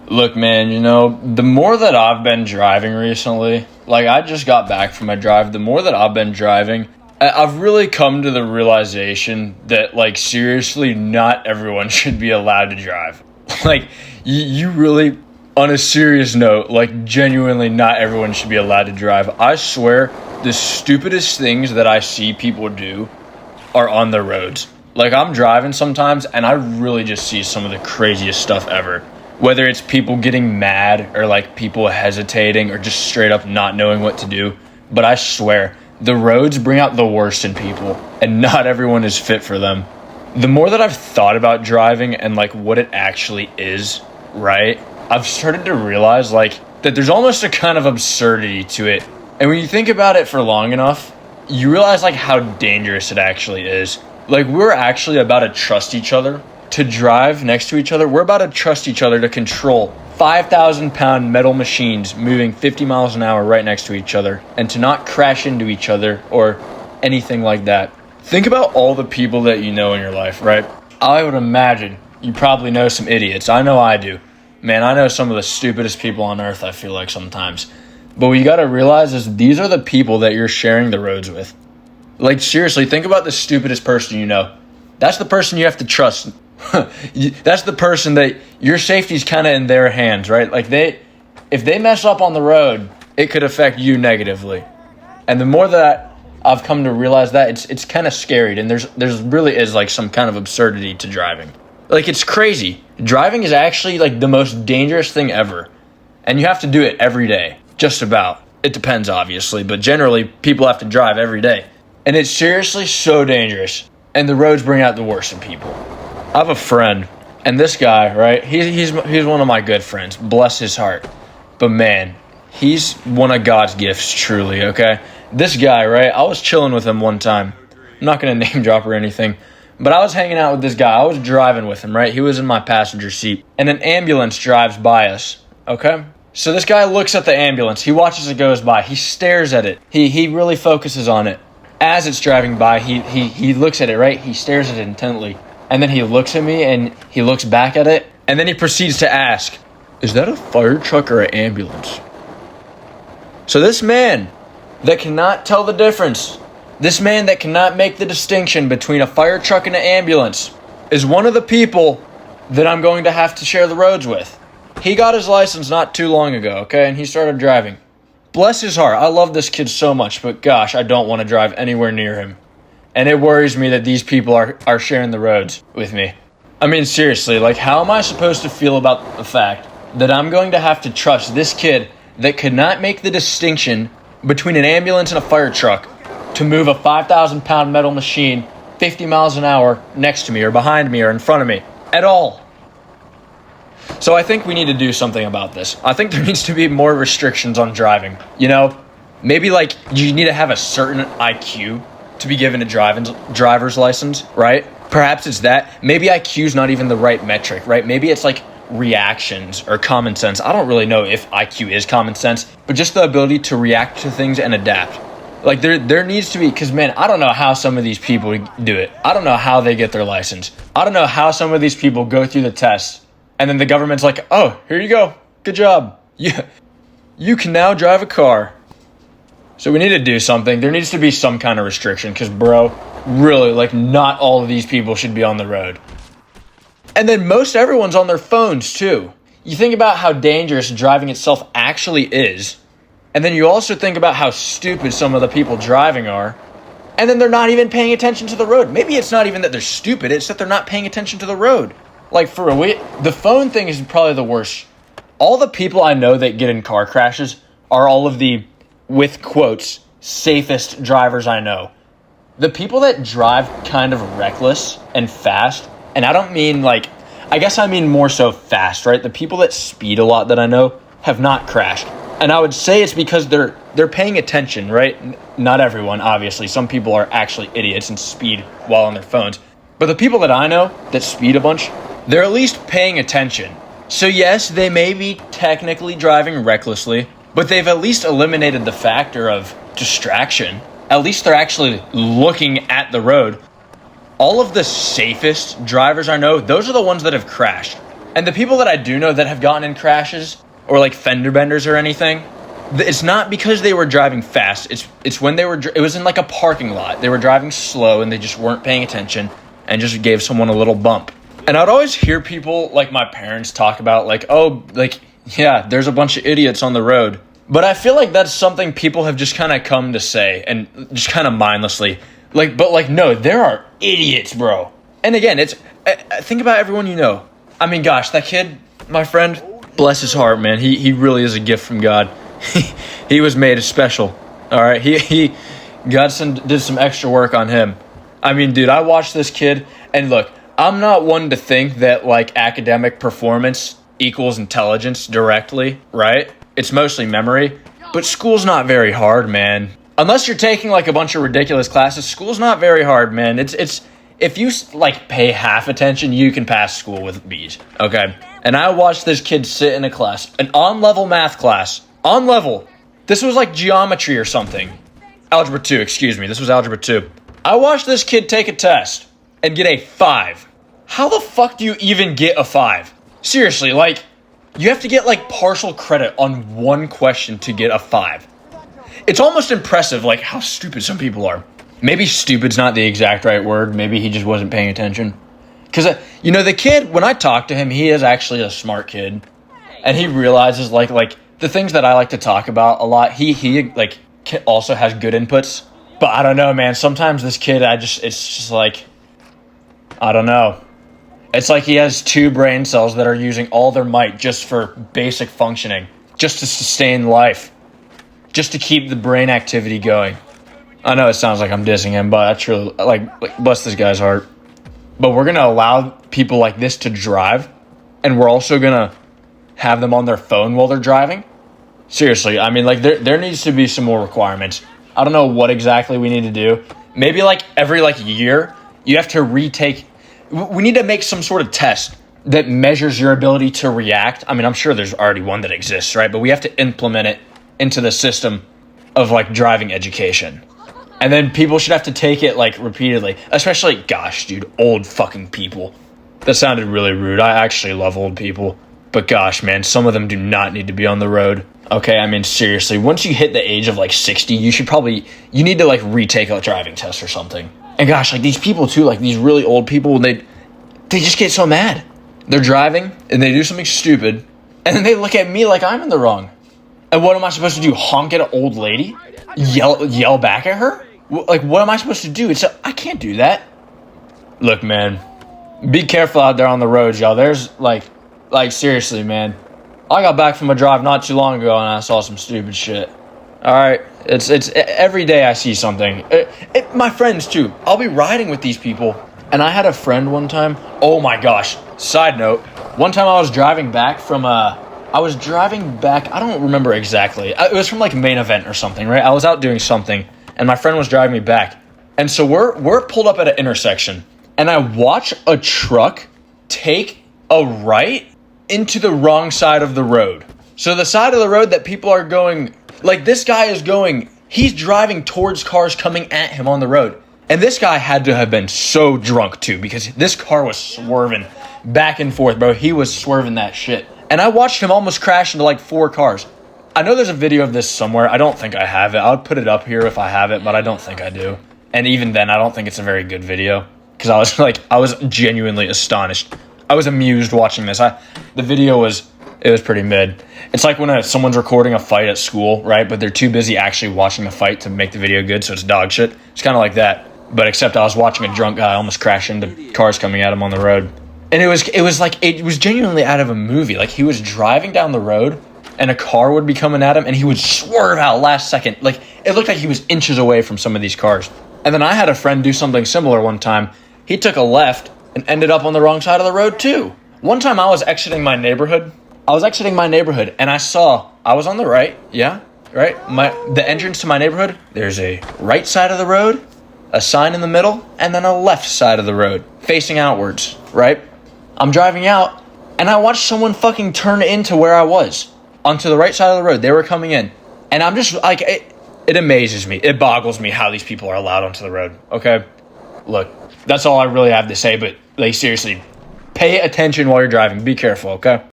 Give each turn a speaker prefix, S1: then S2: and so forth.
S1: Look, man, the more that I've been driving recently, like I just got back from my drive, the more that I've been driving, I've really come to the realization that, like, seriously, not everyone should be allowed to drive. Like, you really, on a serious note, like, genuinely, not everyone should be allowed to drive. I swear, the stupidest things that I see people do are on the roads. Like, I'm driving sometimes, and I really just see some of the craziest stuff ever. Whether it's people getting mad or like people hesitating or just straight up not knowing what to do. But I swear, the roads bring out the worst in people, and not everyone is fit for them. The more that I've thought about driving and like what it actually is, right? I've started to realize like that there's almost a kind of absurdity to it. And when you think about it for long enough, you realize like how dangerous it actually is. Like, we're actually about to trust each other to drive next to each other. We're about to trust each other to control 5,000-pound metal machines moving 50 miles an hour right next to each other, and to not crash into each other or anything like that. Think about all the people that you know in your life, right? I would imagine you probably know some idiots. I know I do. Man, I know some of the stupidest people on earth, I feel like sometimes. But what you got to realize is these are the people that you're sharing the roads with. Like, seriously, think about the stupidest person you know. That's the person you have to trust. That's the person that your safety's kind of in their hands, right? Like, if they mess up on the road, it could affect you negatively. And the more that I've come to realize that, it's kind of scary, and there's really is like some kind of absurdity to driving. Like, it's crazy. Driving is actually like the most dangerous thing ever, and you have to do it every day, just about. It depends, obviously, but generally people have to drive every day, and it's seriously so dangerous. And the roads bring out the worst in people. I have a friend, and this guy, right, he's one of my good friends, bless his heart. But man, he's one of God's gifts, truly, okay? This guy, right, I was chilling with him one time. I'm not going to name drop or anything, but I was hanging out with this guy. I was driving with him, right? He was in my passenger seat, and an ambulance drives by us, okay? So this guy looks at the ambulance. He watches it goes by. He stares at it. He really focuses on it. As it's driving by, he looks at it, right? He stares at it intently. And then he looks at me, and he looks back at it, and then he proceeds to ask, "Is that a fire truck or an ambulance?" So this man that cannot tell the difference, this man that cannot make the distinction between a fire truck and an ambulance, is one of the people that I'm going to have to share the roads with. He got his license not too long ago, okay? And he started driving. Bless his heart. I love this kid so much, but gosh, I don't want to drive anywhere near him. And it worries me that these people are sharing the roads with me. I mean, seriously, like, how am I supposed to feel about the fact that I'm going to have to trust this kid that could not make the distinction between an ambulance and a fire truck to move a 5,000-pound metal machine 50 miles an hour next to me or behind me or in front of me at all? So I think we need to do something about this. I think there needs to be more restrictions on driving. Maybe like you need to have a certain IQ to be given a driver's license, right? Perhaps it's that. Maybe IQ is not even the right metric, right? Maybe it's like reactions or common sense. I don't really know if IQ is common sense, but just the ability to react to things and adapt. Like there needs to be, because man, I don't know how some of these people do it. I don't know how they get their license. I don't know how some of these people go through the test and then the government's like, "Oh, here you go. Good job. Yeah, you can now drive a car." So we need to do something. There needs to be some kind of restriction because, bro, really, like, not all of these people should be on the road. And then most everyone's on their phones, too. You think about how dangerous driving itself actually is, and then you also think about how stupid some of the people driving are, and then they're not even paying attention to the road. Maybe it's not even that they're stupid, it's that they're not paying attention to the road. Like, for real, the phone thing is probably the worst. All the people I know that get in car crashes are all of the, with quotes, safest drivers I know. The people that drive kind of reckless and fast, and I don't mean like, I guess I mean more so fast, right? The people that speed a lot that I know have not crashed. And I would say it's because they're paying attention, right? Not everyone, obviously. Some people are actually idiots and speed while on their phones. But the people that I know that speed a bunch, they're at least paying attention. So yes, they may be technically driving recklessly, but they've at least eliminated the factor of distraction. At least they're actually looking at the road. All of the safest drivers I know, those are the ones that have crashed. And the people that I do know that have gotten in crashes or like fender benders or anything, it's not because they were driving fast. It's when it was in like a parking lot. They were driving slow and they just weren't paying attention and just gave someone a little bump. And I'd always hear people like my parents talk about like, oh, like, yeah, there's a bunch of idiots on the road. But I feel like that's something people have just kind of come to say and just kind of mindlessly. No, there are idiots, bro. And again, think about everyone you know. I mean, gosh, that kid, my friend, bless his heart, man. He really is a gift from God. He was made special. All right, God did some extra work on him. I mean, dude, I watched this kid, and look, I'm not one to think that like academic performance equals intelligence directly, right? It's mostly memory, but school's not very hard, man. Unless you're taking like a bunch of ridiculous classes, school's not very hard, man. It's if you like pay half attention, you can pass school with B's, okay? And I watched this kid sit in a class, an on-level math class, on level. This was like geometry or something. Algebra 2, excuse me. This was Algebra 2. I watched this kid take a test and get a 5. How the fuck do you even get a 5? Seriously, like, you have to get like partial credit on one question to get a 5. It's almost impressive, like, how stupid some people are. Maybe stupid's not the exact right word. Maybe he just wasn't paying attention. Because, the kid, when I talk to him, he is actually a smart kid. And he realizes, like the things that I like to talk about a lot, he also has good inputs. But I don't know, man. Sometimes this kid, it's just like, I don't know. It's like he has 2 brain cells that are using all their might just for basic functioning, just to sustain life, just to keep the brain activity going. I know it sounds like I'm dissing him, but that's really, like bless this guy's heart. But we're going to allow people like this to drive, and we're also going to have them on their phone while they're driving? Seriously, I mean, like, there needs to be some more requirements. I don't know what exactly we need to do. Maybe, like, every, year, you have to retake... We need to make some sort of test that measures your ability to react. I mean, I'm sure there's already one that exists, right? But we have to implement it into the system of, driving education. And then people should have to take it, repeatedly. Especially, gosh, dude, old fucking people. That sounded really rude. I actually love old people. But gosh, man, some of them do not need to be on the road. Okay, I mean, seriously, once you hit the age of, 60, you need to, retake a driving test or something. And gosh, these people too, these really old people, they just get so mad. They're driving, and they do something stupid, and then they look at me like I'm in the wrong. And what am I supposed to do, honk at an old lady? Yell back at her? What am I supposed to do? I can't do that. Look, man, be careful out there on the roads, y'all. There's, seriously, man. I got back from a drive not too long ago, and I saw some stupid shit. All right, it's every day I see something. My friends too. I'll be riding with these people, and I had a friend one time. Oh my gosh! Side note: one time I was driving back from I don't remember exactly. It was from main event or something, right? I was out doing something, and my friend was driving me back, and so we're pulled up at an intersection, and I watch a truck take a right into the wrong side of the road. So the side of the road that people are going. This guy is going, he's driving towards cars coming at him on the road. And this guy had to have been so drunk too, because this car was swerving back and forth, bro. He was swerving that shit. And I watched him almost crash into 4 cars. I know there's a video of this somewhere. I don't think I have it. I'll put it up here if I have it, but I don't think I do. And even then, I don't think it's a very good video. Because I was genuinely astonished. I was amused watching this. The video was pretty mid. It's like when someone's recording a fight at school, right? But they're too busy actually watching the fight to make the video good, so it's dog shit. It's kind of like that. But except I was watching a drunk guy almost crash into cars coming at him on the road. And it was genuinely out of a movie. He was driving down the road, and a car would be coming at him, and he would swerve out last second. It looked like he was inches away from some of these cars. And then I had a friend do something similar one time. He took a left and ended up on the wrong side of the road too. One time I was exiting my neighborhood, and I was on the right, yeah, right? The entrance to my neighborhood, there's a right side of the road, a sign in the middle, and then a left side of the road, facing outwards, right? I'm driving out, and I watched someone fucking turn into where I was, onto the right side of the road. They were coming in, and I'm just it amazes me. It boggles me how these people are allowed onto the road, okay? Look, that's all I really have to say, but seriously, Pay attention while you're driving. Be careful, okay?